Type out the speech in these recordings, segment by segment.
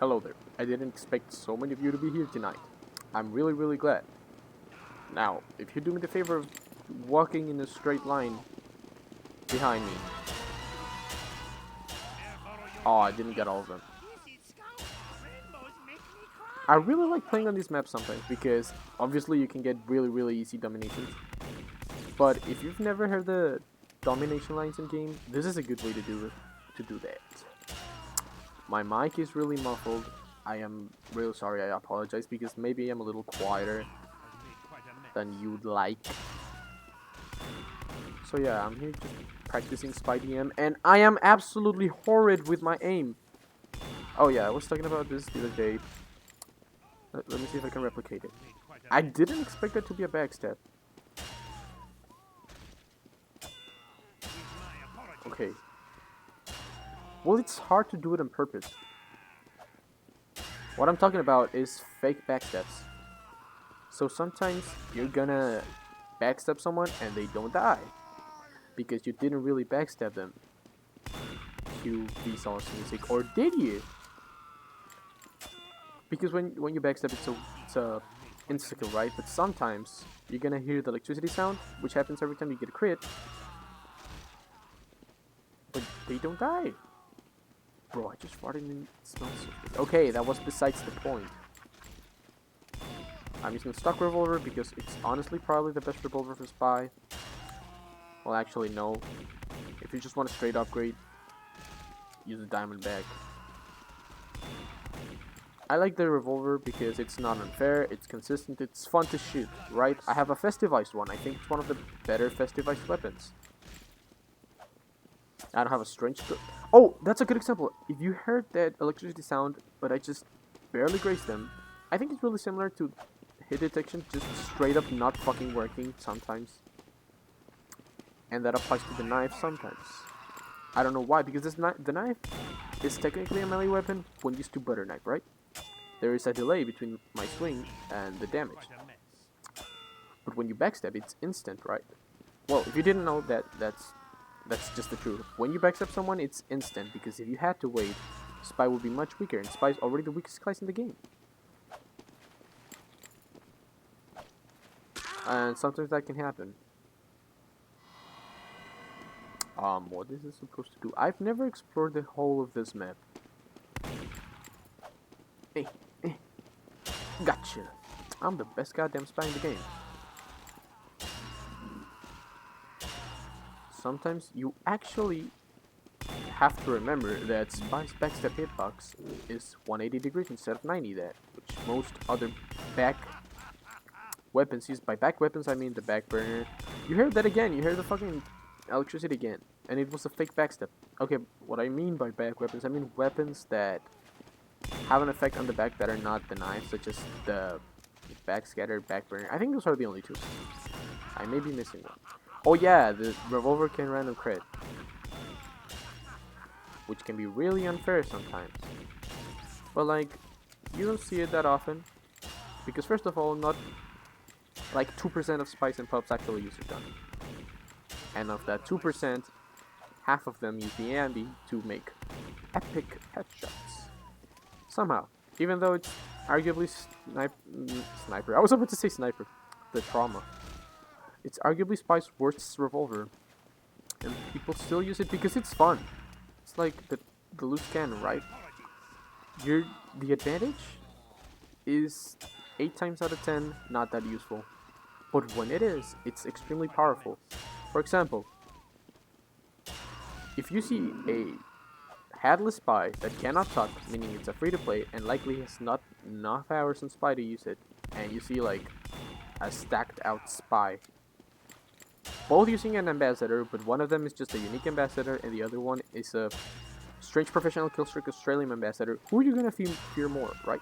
Hello there. I didn't expect so many of you to be here tonight. I'm really glad. Now, if you do me the favor of walking in a straight line behind me. Oh, I didn't get all of them. I really like playing on these maps sometimes because obviously you can get really easy dominations. But if you've never heard the domination lines in game, this is a good way to do that. My mic is really muffled. I am real sorry, I apologize because maybe I'm a little quieter than you'd like. So yeah, I'm here just practicing Spy DM and I am absolutely horrid with my aim. Oh yeah, I was talking about this the other day. Let me see if I can replicate it. I didn't expect that to be a backstab. Okay. Well, it's hard to do it on purpose. What I'm talking about is fake backstabs. So sometimes you're gonna backstab someone and they don't die. Because you didn't really backstab them. Cue Vsauce music. Or did you? Because when you backstab it's a insta-kill, right? But sometimes you're gonna hear the electricity sound, which happens every time you get a crit. But they don't die. Bro, I just farted and it smells so good. Okay, that was besides the point. I'm using a stock revolver because it's honestly probably the best revolver for Spy. Well, actually, no. If you just want a straight upgrade, use a diamond bag. I like the revolver because it's not unfair, it's consistent, it's fun to shoot, right? I have a festivized one. I think it's one of the better festivized weapons. I don't have a strange... Oh, that's a good example. If you heard that electricity sound, but I just barely grazed them, I think it's really similar to hit detection, just straight up not fucking working sometimes. And that applies to the knife sometimes. I don't know why, because the knife is technically a melee weapon when used to butter knife, right? There is a delay between my swing and the damage. But when you backstab, it's instant, right? Well, if you didn't know that, that's just the truth. When you backstab someone, it's instant, because if you had to wait, Spy would be much weaker, and Spy is already the weakest class in the game. And sometimes that can happen. What is this supposed to do? I've never explored the whole of this map. Hey, gotcha. I'm the best goddamn spy in the game. Sometimes you actually have to remember that Spy's backstab hitbox is 180 degrees instead of 90 that, which most other back weapons used by back weapons, I mean the back burner. You heard that again, you heard the fucking electricity again, and it was a fake backstab. Okay, what I mean by back weapons, I mean weapons that have an effect on the back that are not the knife, such as the back scatter, back burner. I think those are the only two. I may be missing one. Oh yeah, the revolver can random crit, which can be really unfair sometimes. But like, you don't see it that often, because first of all, not like 2% of spies and pups actually use their gun. And of that 2%, half of them use the ambi to make epic headshots. Somehow, even though it's arguably sniper. I was about to say sniper. The trauma. It's arguably Spy's worst revolver, and people still use it because it's fun. It's like the loose cannon, right? The advantage is 8 times out of 10 not that useful, but when it is, it's extremely powerful. For example, if you see a headless spy that cannot tuck, meaning it's a free-to-play and likely has not enough hours on Spy to use it, and you see like a stacked out spy, both using an ambassador, but one of them is just a unique ambassador and the other one is a strange professional killstreak Australian ambassador, who are you gonna fear more, right?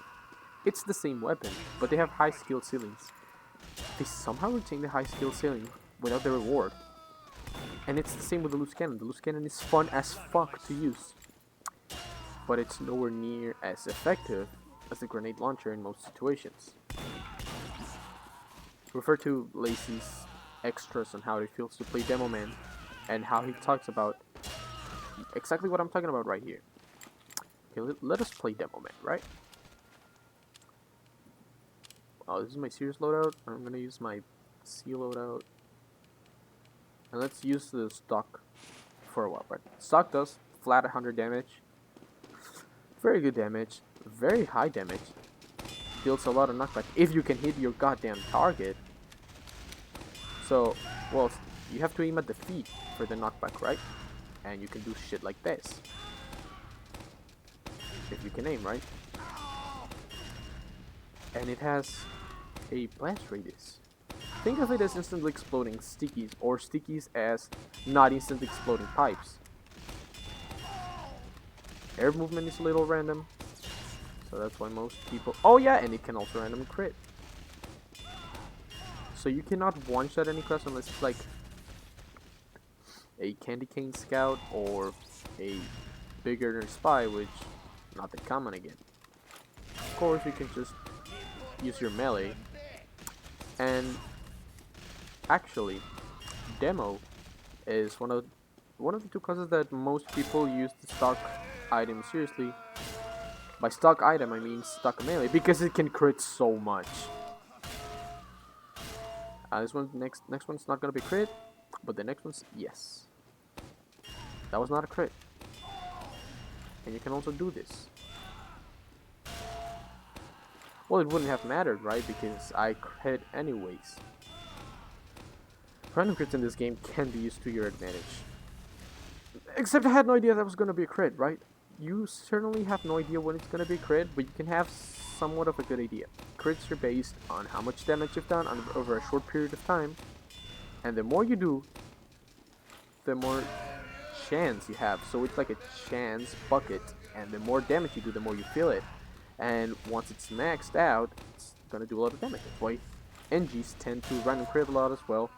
It's the same weapon, but they have high skill ceilings. They somehow retain the high skill ceiling without the reward. And it's the same with the loose cannon. The loose cannon is fun as fuck to use, but it's nowhere near as effective as the grenade launcher in most situations. Refer to Lacey's extras on how it feels to play Demo Man, and how he talks about exactly what I'm talking about right here. Okay, let us play Demo Man, right? Oh, this is my serious loadout. I'm gonna use my C loadout. And let's use the stock for a while, right? Stock does flat 100 damage. Very good damage. Very high damage. Deals a lot of knockback if you can hit your goddamn target. So, well, you have to aim at the feet for the knockback, right? And you can do shit like this. If you can aim, right? And it has a blast radius. Think of it as instantly exploding stickies, or stickies as not instantly exploding pipes. Air movement is a little random, so that's why most people... Oh yeah, and it can also random crit. So you cannot one-shot any class unless it's like a Candy Cane Scout or a Bigger Spy, which not that common again. Of course, you can just use your melee. And actually, Demo is one of the two classes that most people use the stock item seriously. By stock item, I mean stock melee, because it can crit so much. This one, next one's not gonna be crit, but the next one's yes. That was not a crit, and you can also do this. Well, it wouldn't have mattered, right? Because I crit anyways. Random crits in this game can be used to your advantage. Except I had no idea that was gonna be a crit, right? You certainly have no idea when it's gonna be a crit, but you can have somewhat of a good idea. Crits are based on how much damage you've done over a short period of time, and the more you do, the more chance you have. So it's like a chance bucket, and the more damage you do, the more you feel it. And once it's maxed out, it's gonna do a lot of damage. That's why NGs tend to random crit a lot as well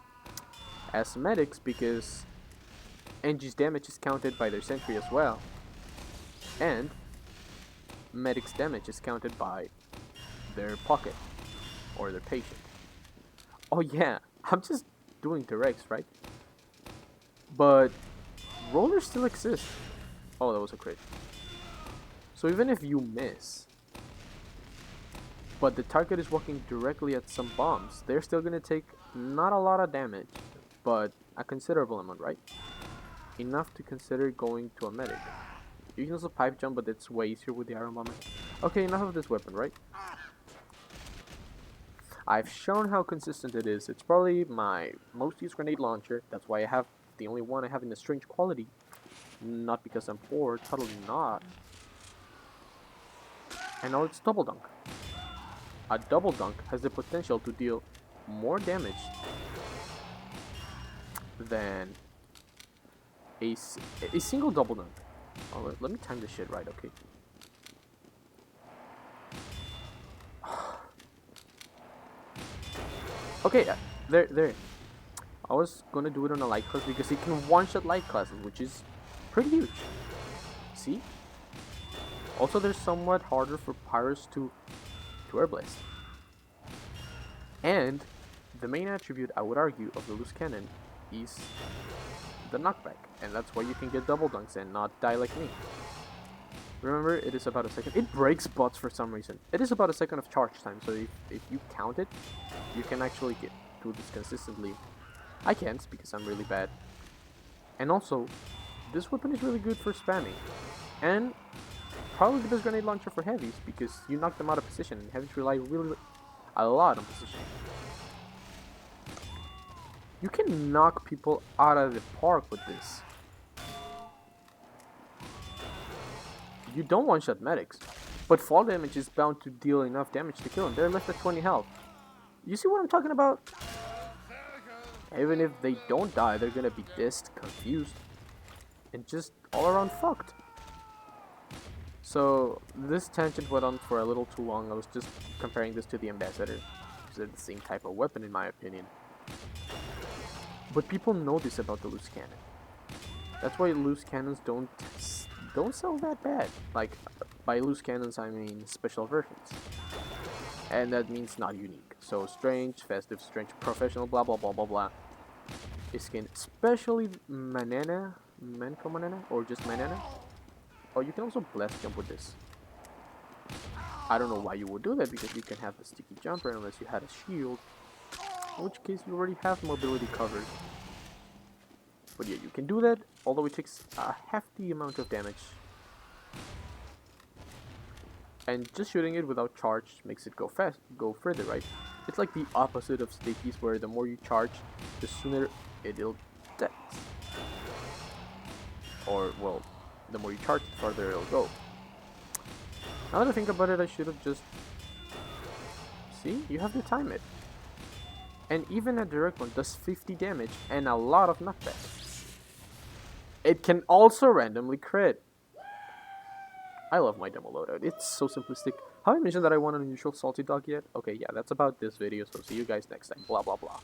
as medics, because NG's damage is counted by their sentry as well, and medic's damage is counted by their pocket or their patient. Oh yeah, I'm just doing directs, right? But rollers still exist. Oh, that was a crit. So even if you miss, but the target is walking directly at some bombs, they're still gonna take not a lot of damage, but a considerable amount, right? Enough to consider going to a medic. You can also pipe jump, but it's way easier with the Iron Bomber. Okay, enough of this weapon, right? I've shown how consistent it is. It's probably my most used grenade launcher. That's why I have the only one I have in a strange quality. Not because I'm poor, totally not. And now it's double dunk. A double dunk has the potential to deal more damage than a single double dunk. Oh, let me time this shit right, okay? Okay, there. I was gonna do it on a light class because it can one-shot light classes, which is pretty huge. See? Also, they're somewhat harder for pyros to air blast. And the main attribute, I would argue, of the loose cannon is the knockback, and that's why you can get double dunks and not die like me. Remember, it is about a second. It breaks bots for some reason. It is about a second of charge time, so if you count it, you can actually do this consistently. I can't because I'm really bad. And also, this weapon is really good for spamming, and probably the best grenade launcher for heavies because you knock them out of position, and heavies rely really a lot on position. You can knock people out of the park with this. You don't one-shot medics, but fall damage is bound to deal enough damage to kill them. They're left at 20 health. You see what I'm talking about? Even if they don't die, they're gonna be dissed, confused, and just all around fucked. So this tangent went on for a little too long. I was just comparing this to the Ambassador, because they're the same type of weapon in my opinion. But people know this about the loose cannon. That's why loose cannons don't sell that bad. Like, by loose cannons I mean special versions. And that means not unique. So strange, festive, strange, professional, blah blah blah blah blah. Skin, especially Manana, Manco Manana, or just Manana. Oh, you can also blast jump with this. I don't know why you would do that, because you can have the sticky jumper unless you had a shield, in which case you already have mobility covered. But yeah, you can do that, although it takes a hefty amount of damage. And just shooting it without charge makes it go further, right? It's like the opposite of stickies, where the more you charge, the sooner it'll death. Or, well, the more you charge, the farther it'll go. Now that I think about it, I should have just... See? You have to time it. And even a direct one does 50 damage and a lot of knockback. It can also randomly crit. I love my demo loadout. It's so simplistic. Have I mentioned that I want an unusual salty dog yet? Okay, yeah, that's about this video, so see you guys next time. Blah, blah, blah.